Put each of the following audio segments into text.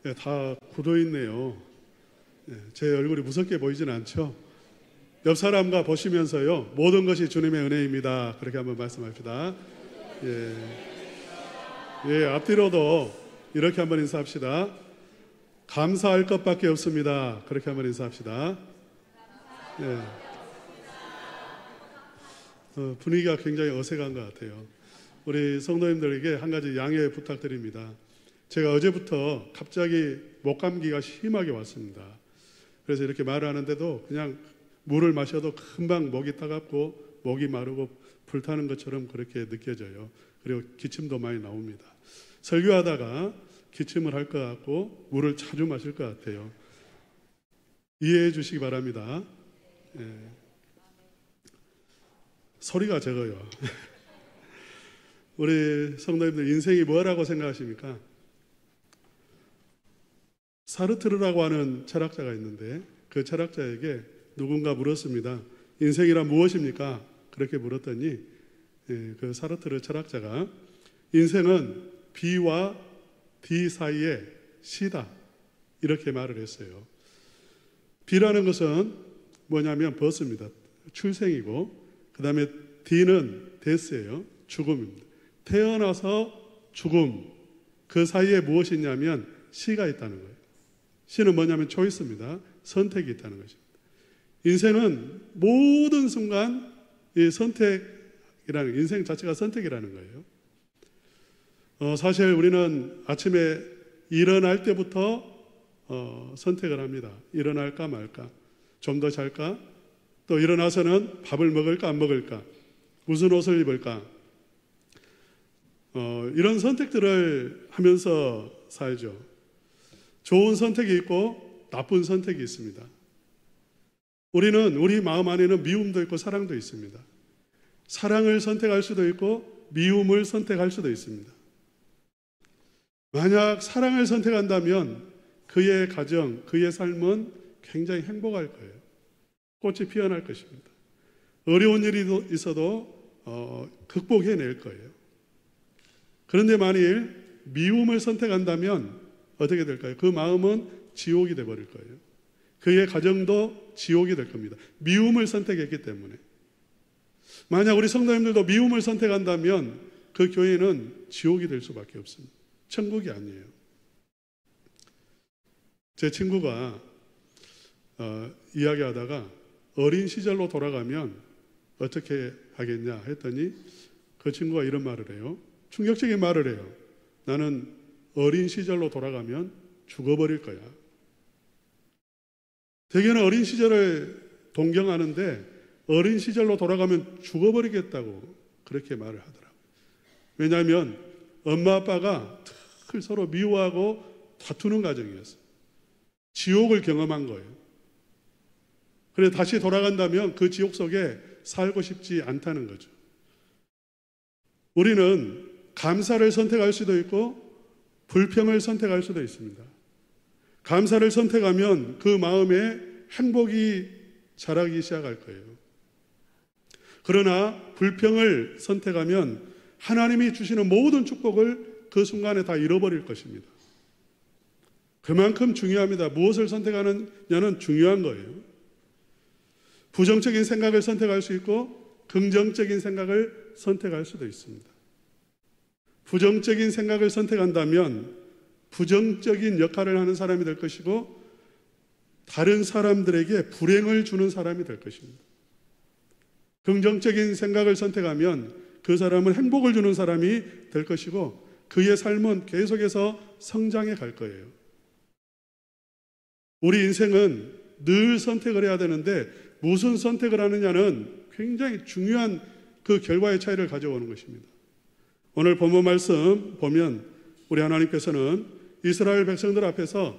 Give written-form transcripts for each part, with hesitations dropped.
네, 다 굳어 있네요. 네, 제 얼굴이 무섭게 보이지는 않죠? 옆 사람과 보시면서요, 모든 것이 주님의 은혜입니다. 그렇게 한번 말씀합시다. 예, 예, 앞뒤로도 이렇게 한번 인사합시다. 감사할 것밖에 없습니다. 그렇게 한번 인사합시다. 예. 분위기가 굉장히 어색한 것 같아요. 우리 성도님들에게 한 가지 양해 부탁드립니다. 제가 어제부터 갑자기 목감기가 심하게 왔습니다. 그래서 이렇게 말을 하는데도 그냥 물을 마셔도 금방 목이 따갑고 목이 마르고 불타는 것처럼 그렇게 느껴져요. 그리고 기침도 많이 나옵니다. 설교하다가 기침을 할 것 같고 물을 자주 마실 것 같아요. 이해해 주시기 바랍니다. 예. 소리가 적어요. 우리 성도님들 인생이 뭐라고 생각하십니까? 사르트르라고 하는 철학자가 있는데 그 철학자에게 누군가 물었습니다. 인생이란 무엇입니까? 그렇게 물었더니 그 사르트르 철학자가 인생은 B와 D 사이의 시다 이렇게 말을 했어요. B라는 것은 뭐냐면 버스입니다. 출생이고 그 다음에 D는 데스예요. 죽음입니다. 태어나서 죽음 그 사이에 무엇이 있냐면 C가 있다는 거예요. C는 뭐냐면 초이스입니다. 선택이 있다는 것입니다. 인생은 모든 순간 이 선택이라는 인생 자체가 선택이라는 거예요. 사실 우리는 아침에 일어날 때부터 선택을 합니다. 일어날까 말까, 좀 더 잘까, 또 일어나서는 밥을 먹을까 안 먹을까, 무슨 옷을 입을까, 이런 선택들을 하면서 살죠. 좋은 선택이 있고 나쁜 선택이 있습니다. 우리는 우리 마음 안에는 미움도 있고 사랑도 있습니다. 사랑을 선택할 수도 있고 미움을 선택할 수도 있습니다. 만약 사랑을 선택한다면 그의 가정, 그의 삶은 굉장히 행복할 거예요. 꽃이 피어날 것입니다. 어려운 일이 있어도 극복해낼 거예요. 그런데 만일 미움을 선택한다면 어떻게 될까요? 그 마음은 지옥이 되어버릴 거예요. 그의 가정도 지옥이 될 겁니다. 미움을 선택했기 때문에. 만약 우리 성도님들도 미움을 선택한다면 그 교회는 지옥이 될 수밖에 없습니다. 천국이 아니에요. 제 친구가 이야기하다가 어린 시절로 돌아가면 어떻게 하겠냐 했더니 그 친구가 이런 말을 해요. 충격적인 말을 해요. 나는 어린 시절로 돌아가면 죽어버릴 거야. 대개는 어린 시절을 동경하는데 어린 시절로 돌아가면 죽어버리겠다고 그렇게 말을 하더라고요. 왜냐하면 엄마 아빠가 늘 서로 미워하고 다투는 가정이었어요. 지옥을 경험한 거예요. 그래서 다시 돌아간다면 그 지옥 속에 살고 싶지 않다는 거죠. 우리는 감사를 선택할 수도 있고 불평을 선택할 수도 있습니다. 감사를 선택하면 그 마음에 행복이 자라기 시작할 거예요. 그러나 불평을 선택하면 하나님이 주시는 모든 축복을 그 순간에 다 잃어버릴 것입니다. 그만큼 중요합니다. 무엇을 선택하느냐는 중요한 거예요. 부정적인 생각을 선택할 수 있고 긍정적인 생각을 선택할 수도 있습니다. 부정적인 생각을 선택한다면 부정적인 역할을 하는 사람이 될 것이고 다른 사람들에게 불행을 주는 사람이 될 것입니다. 긍정적인 생각을 선택하면 그 사람은 행복을 주는 사람이 될 것이고 그의 삶은 계속해서 성장해 갈 거예요. 우리 인생은 늘 선택을 해야 되는데 무슨 선택을 하느냐는 굉장히 중요한 그 결과의 차이를 가져오는 것입니다. 오늘 본문 말씀 보면 우리 하나님께서는 이스라엘 백성들 앞에서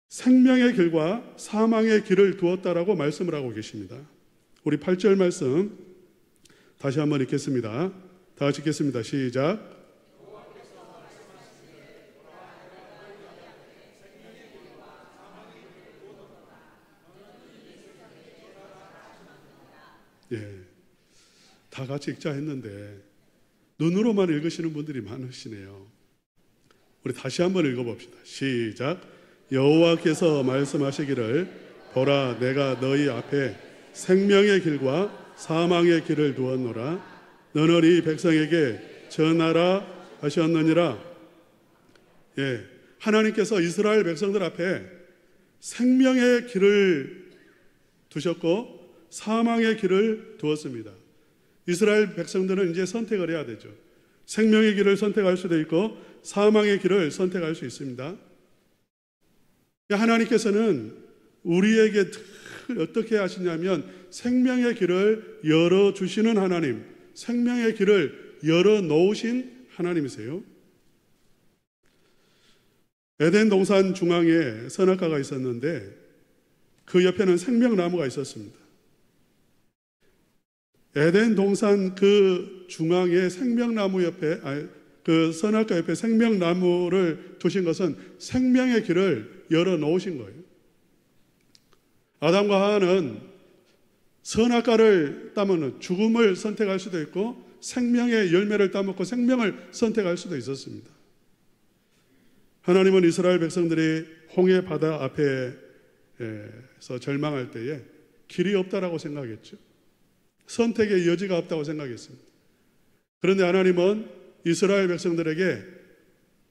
생명의 길과 사망의 길을 두었다라고 말씀을 하고 계십니다. 우리 8절 말씀 다시 한번 읽겠습니다. 다 같이 읽겠습니다. 시작. 예, 다 같이 읽자 했는데 눈으로만 읽으시는 분들이 많으시네요. 우리 다시 한번 읽어봅시다. 시작. 여호와께서 말씀하시기를 보라 내가 너희 앞에 생명의 길과 사망의 길을 두었노라. 너는 이 백성에게 전하라 하셨느니라. 예, 하나님께서 이스라엘 백성들 앞에 생명의 길을 두셨고 사망의 길을 두었습니다. 이스라엘 백성들은 이제 선택을 해야 되죠. 생명의 길을 선택할 수도 있고 사망의 길을 선택할 수 있습니다. 하나님께서는 우리에게 어떻게 하시냐면 생명의 길을 열어주시는 하나님, 생명의 길을 열어놓으신 하나님이세요. 에덴 동산 중앙에 선악과가 있었는데 그 옆에는 생명나무가 있었습니다. 에덴 동산 그 중앙에 생명나무 옆에, 그 선악과 옆에 생명나무를 두신 것은 생명의 길을 열어놓으신 거예요. 아담과 하와는 선악과를 따면 죽음을 선택할 수도 있고 생명의 열매를 따먹고 생명을 선택할 수도 있었습니다. 하나님은 이스라엘 백성들이 홍해 바다 앞에서 절망할 때에 길이 없다라고 생각했죠. 선택의 여지가 없다고 생각했습니다. 그런데 하나님은 이스라엘 백성들에게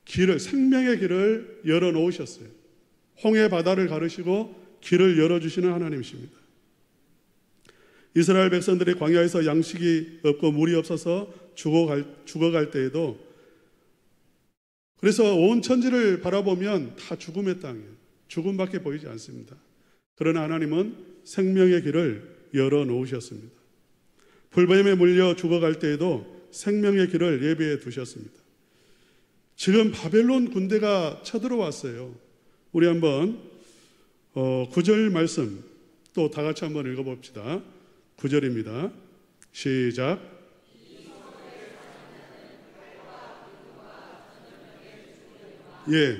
길을, 생명의 길을 열어놓으셨어요. 홍해 바다를 가르시고 길을 열어주시는 하나님이십니다. 이스라엘 백성들이 광야에서 양식이 없고 물이 없어서 죽어갈 때에도 그래서 온 천지를 바라보면 다 죽음의 땅이에요. 죽음밖에 보이지 않습니다. 그러나 하나님은 생명의 길을 열어놓으셨습니다. 불뱀에 물려 죽어갈 때에도 생명의 길을 예비해 두셨습니다. 지금 바벨론 군대가 쳐들어왔어요. 우리 한번 9절 말씀 또 다 같이 한번 읽어봅시다. 9절입니다. 시작. 예.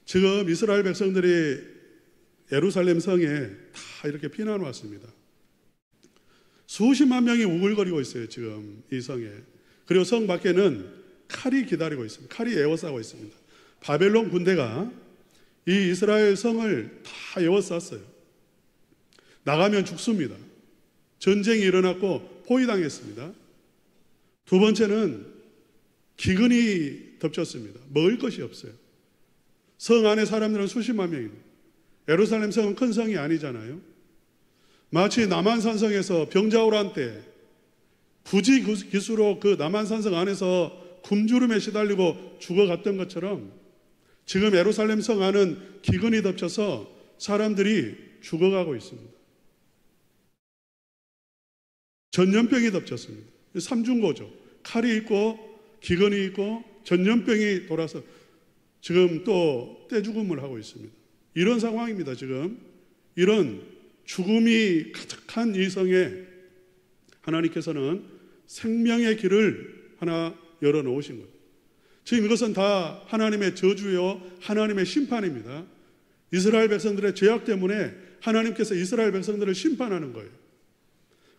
지금 이스라엘 백성들이 예루살렘 성에 다 이렇게 피난 왔습니다. 수십만 명이 우글거리고 있어요, 지금 이 성에. 그리고 성 밖에는 칼이 기다리고 있습니다. 칼이 에워싸고 있습니다. 바벨론 군대가 이 이스라엘 성을 다 에워쌌어요. 나가면 죽습니다. 전쟁이 일어났고 포위당했습니다. 두 번째는 기근이 덮쳤습니다. 먹을 것이 없어요. 성 안에 사람들은 수십만 명입니다. 예루살렘 성은 큰 성이 아니잖아요. 마치 남한산성에서 병자호란 때 부지기수로 그 남한산성 안에서 굶주림에 시달리고 죽어갔던 것처럼 지금 예루살렘 성 안은 기근이 덮쳐서 사람들이 죽어가고 있습니다. 전염병이 덮쳤습니다. 삼중고죠. 칼이 있고 기근이 있고 전염병이 돌아서 지금 또 떼죽음을 하고 있습니다. 이런 상황입니다. 지금 이런 죽음이 가득한 이 성에 하나님께서는 생명의 길을 하나 열어놓으신 거예요. 지금 이것은 다 하나님의 저주요 하나님의 심판입니다. 이스라엘 백성들의 죄악 때문에 하나님께서 이스라엘 백성들을 심판하는 거예요.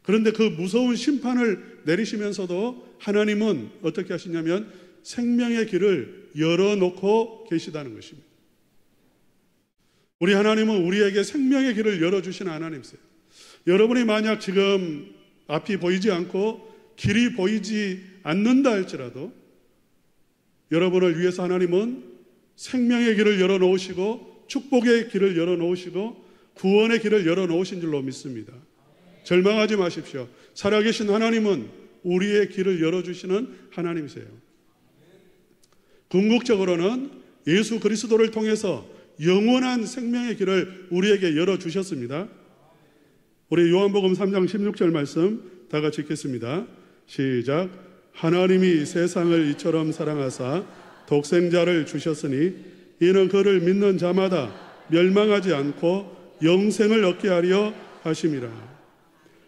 그런데 그 무서운 심판을 내리시면서도 하나님은 어떻게 하시냐면 생명의 길을 열어놓고 계시다는 것입니다. 우리 하나님은 우리에게 생명의 길을 열어주시는 하나님이세요. 여러분이 만약 지금 앞이 보이지 않고 길이 보이지 않는다 할지라도 여러분을 위해서 하나님은 생명의 길을 열어놓으시고 축복의 길을 열어놓으시고 구원의 길을 열어놓으신 줄로 믿습니다. 절망하지 마십시오. 살아계신 하나님은 우리의 길을 열어주시는 하나님이세요. 궁극적으로는 예수 그리스도를 통해서 영원한 생명의 길을 우리에게 열어주셨습니다. 우리 요한복음 3장 16절 말씀 다 같이 읽겠습니다. 시작. 하나님이 세상을 이처럼 사랑하사 독생자를 주셨으니 이는 그를 믿는 자마다 멸망하지 않고 영생을 얻게 하려 하심이라.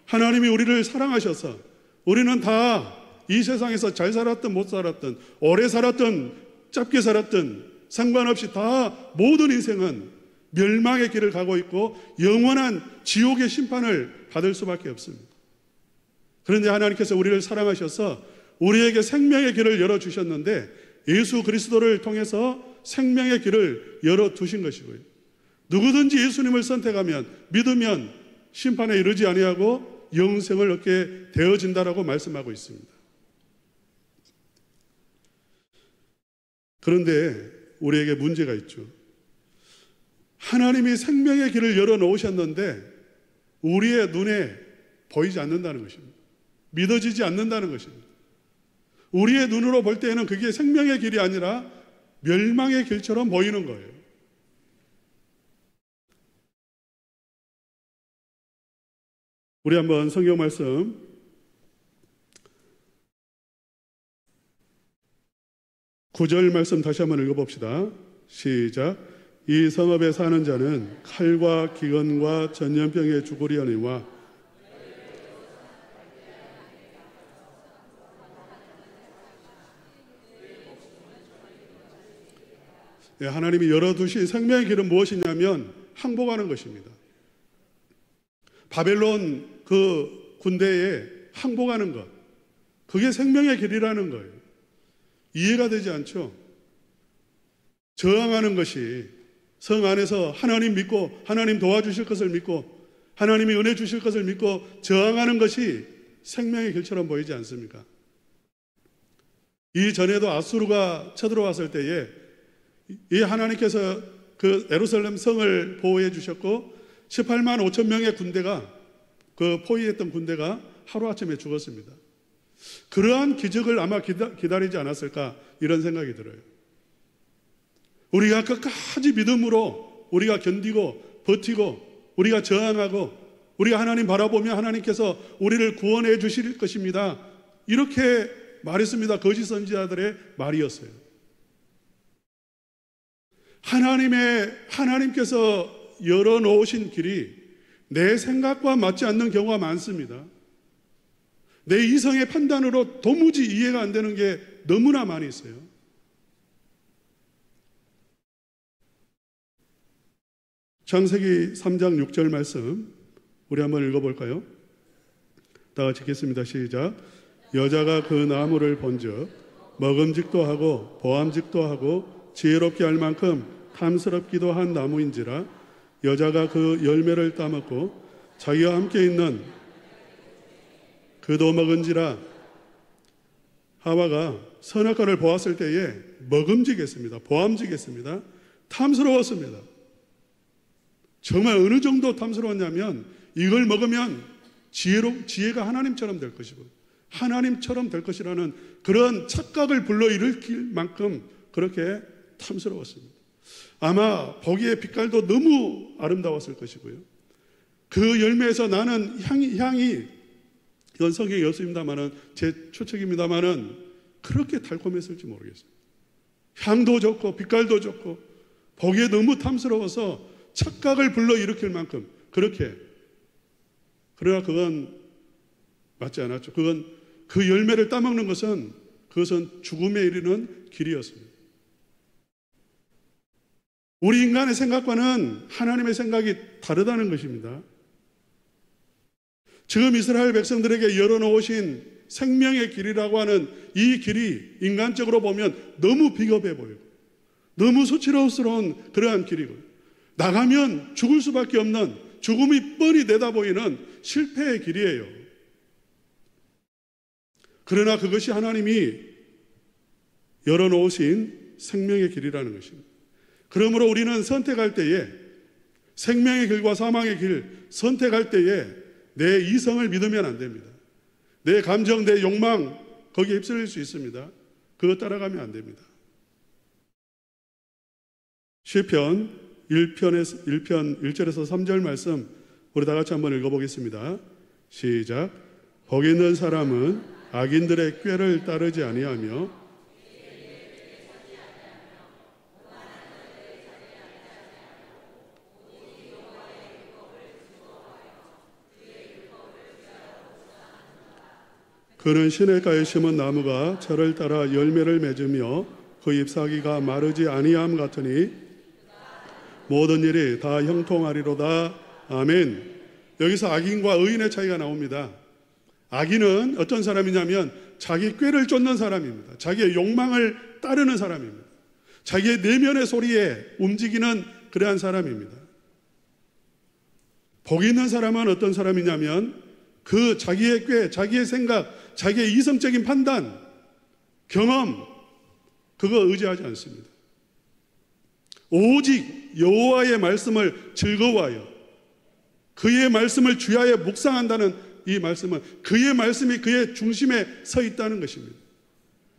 하나님이 우리를 사랑하셔서 우리는 다 이 세상에서 잘 살았든 못 살았든 오래 살았든 짧게 살았든 상관없이 다 모든 인생은 멸망의 길을 가고 있고 영원한 지옥의 심판을 받을 수밖에 없습니다. 그런데 하나님께서 우리를 사랑하셔서 우리에게 생명의 길을 열어주셨는데 예수 그리스도를 통해서 생명의 길을 열어두신 것이고요. 누구든지 예수님을 선택하면, 믿으면 심판에 이르지 아니하고 영생을 얻게 되어진다라고 말씀하고 있습니다. 그런데 우리에게 문제가 있죠. 하나님이 생명의 길을 열어놓으셨는데 우리의 눈에 보이지 않는다는 것입니다. 믿어지지 않는다는 것입니다. 우리의 눈으로 볼 때에는 그게 생명의 길이 아니라 멸망의 길처럼 보이는 거예요. 우리 한번 성경 말씀 9절 말씀 다시 한번 읽어봅시다. 시작. 이 성읍에 사는 자는 칼과 기근과 전염병에 죽으려니와 하나님이 열어두신 생명의 길은 무엇이냐면 항복하는 것입니다. 바벨론 그 군대에 항복하는 것, 그게 생명의 길이라는 거예요. 이해가 되지 않죠? 저항하는 것이, 성 안에서 하나님 믿고 하나님 도와주실 것을 믿고 하나님이 은혜 주실 것을 믿고 저항하는 것이 생명의 길처럼 보이지 않습니까? 이전에도 아수르가 쳐들어왔을 때에 이 하나님께서 그 예루살렘 성을 보호해 주셨고 18만 5천 명의 군대가, 그 포위했던 군대가 하루아침에 죽었습니다. 그러한 기적을 아마 기다리지 않았을까, 이런 생각이 들어요. 우리가 끝까지 믿음으로 우리가 견디고 버티고 우리가 저항하고 우리가 하나님 바라보며 하나님께서 우리를 구원해 주실 것입니다, 이렇게 말했습니다. 거짓 선지자들의 말이었어요. 하나님께서 열어놓으신 길이 내 생각과 맞지 않는 경우가 많습니다. 내 이성의 판단으로 도무지 이해가 안 되는 게 너무나 많이 있어요. 창세기 3장 6절 말씀 우리 한번 읽어볼까요? 다 같이 읽겠습니다. 시작. 여자가 그 나무를 본즉 먹음직도 하고 보암직도 하고 지혜롭게 할 만큼 탐스럽기도 한 나무인지라 여자가 그 열매를 따먹고 자기와 함께 있는 그도 먹은지라. 하와가 선악과를 보았을 때에 먹음직했습니다. 보암직했습니다. 탐스러웠습니다. 정말 어느 정도 탐스러웠냐면 이걸 먹으면 지혜가 하나님처럼 될 것이고 하나님처럼 될 것이라는 그런 착각을 불러일으킬 만큼 그렇게 탐스러웠습니다. 아마 보기에 빛깔도 너무 아름다웠을 것이고요. 그 열매에서 나는 향이 이건 성경이 없습니다만은 제 추측입니다만은 그렇게 달콤했을지 모르겠어요. 향도 좋고 빛깔도 좋고 보기에 너무 탐스러워서 착각을 불러일으킬 만큼 그렇게. 그러나 그건 맞지 않았죠. 그건 그 열매를 따먹는 것은 그것은 죽음에 이르는 길이었습니다. 우리 인간의 생각과는 하나님의 생각이 다르다는 것입니다. 지금 이스라엘 백성들에게 열어놓으신 생명의 길이라고 하는 이 길이 인간적으로 보면 너무 비겁해 보이고 너무 수치스러운 그러한 길이고 나가면 죽을 수밖에 없는 죽음이 뻔히 내다보이는 실패의 길이에요. 그러나 그것이 하나님이 열어놓으신 생명의 길이라는 것입니다. 그러므로 우리는 선택할 때에 생명의 길과 사망의 길 선택할 때에 내 이성을 믿으면 안 됩니다. 내 감정, 내 욕망 거기에 휩쓸릴 수 있습니다. 그거 따라가면 안 됩니다. 시편 1편 1절에서 3절 말씀 우리 다 같이 한번 읽어보겠습니다. 시작. 복 있는 사람은 악인들의 꾀를 따르지 아니하며 그는 시냇가에 심은 나무가 철을 따라 열매를 맺으며 그 잎사귀가 마르지 아니함 같으니 모든 일이 다 형통하리로다. 아멘. 여기서 악인과 의인의 차이가 나옵니다. 악인은 어떤 사람이냐면 자기 꾀를 쫓는 사람입니다. 자기의 욕망을 따르는 사람입니다. 자기의 내면의 소리에 움직이는 그러한 사람입니다. 복 있는 사람은 어떤 사람이냐면 그 자기의 꾀, 자기의 생각, 자기의 이성적인 판단, 경험, 그거 의지하지 않습니다. 오직 여호와의 말씀을 즐거워하여 그의 말씀을 주야에 묵상한다는 이 말씀은 그의 말씀이 그의 중심에 서 있다는 것입니다.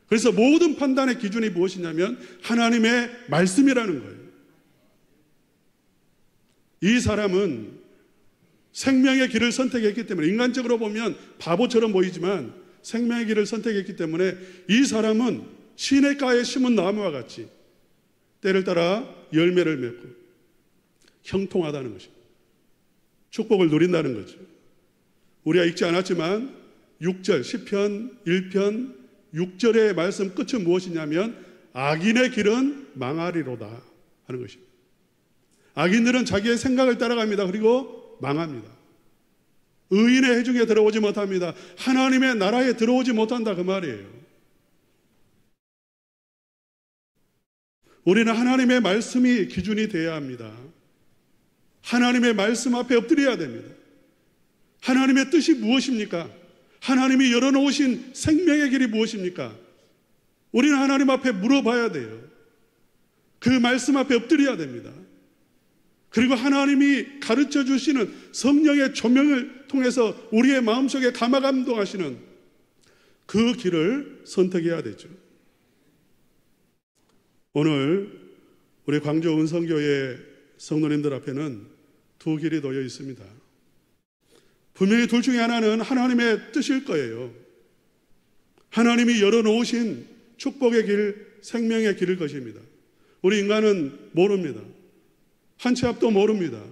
그래서 모든 판단의 기준이 무엇이냐면 하나님의 말씀이라는 거예요. 이 사람은 생명의 길을 선택했기 때문에, 인간적으로 보면 바보처럼 보이지만 생명의 길을 선택했기 때문에 이 사람은 시냇가에 심은 나무와 같이 때를 따라 열매를 맺고 형통하다는 것입니다. 축복을 누린다는 거죠. 우리가 읽지 않았지만 6절 시편 1편 6절의 말씀 끝은 무엇이냐면 악인의 길은 망하리로다 하는 것입니다. 악인들은 자기의 생각을 따라갑니다. 그리고 망합니다. 의인의 회중에 들어오지 못합니다. 하나님의 나라에 들어오지 못한다 그 말이에요. 우리는 하나님의 말씀이 기준이 되어야 합니다. 하나님의 말씀 앞에 엎드려야 됩니다. 하나님의 뜻이 무엇입니까? 하나님이 열어놓으신 생명의 길이 무엇입니까? 우리는 하나님 앞에 물어봐야 돼요. 그 말씀 앞에 엎드려야 됩니다. 그리고 하나님이 가르쳐 주시는 성령의 조명을 통해서 우리의 마음속에 감화감동하시는 그 길을 선택해야 되죠. 오늘 우리 광주 은성교회 성도님들 앞에는 두 길이 놓여 있습니다. 분명히 둘 중에 하나는 하나님의 뜻일 거예요. 하나님이 열어놓으신 축복의 길, 생명의 길일 것입니다. 우리 인간은 모릅니다. 한 치 앞도 모릅니다.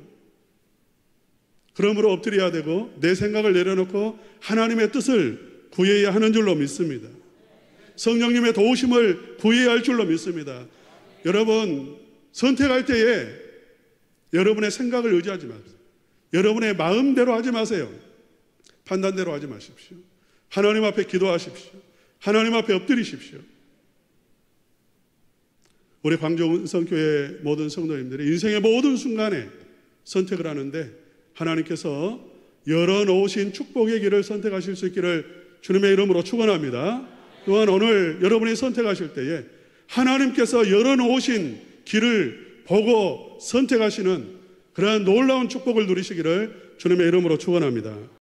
그러므로 엎드려야 되고 내 생각을 내려놓고 하나님의 뜻을 구해야 하는 줄로 믿습니다. 성령님의 도우심을 구해야 할 줄로 믿습니다. 여러분, 선택할 때에 여러분의 생각을 의지하지 마세요. 여러분의 마음대로 하지 마세요. 판단대로 하지 마십시오. 하나님 앞에 기도하십시오. 하나님 앞에 엎드리십시오. 우리 광주 은성교회 모든 성도님들이 인생의 모든 순간에 선택을 하는데 하나님께서 열어놓으신 축복의 길을 선택하실 수 있기를 주님의 이름으로 축원합니다. 또한 오늘 여러분이 선택하실 때에 하나님께서 열어놓으신 길을 보고 선택하시는 그러한 놀라운 축복을 누리시기를 주님의 이름으로 축원합니다.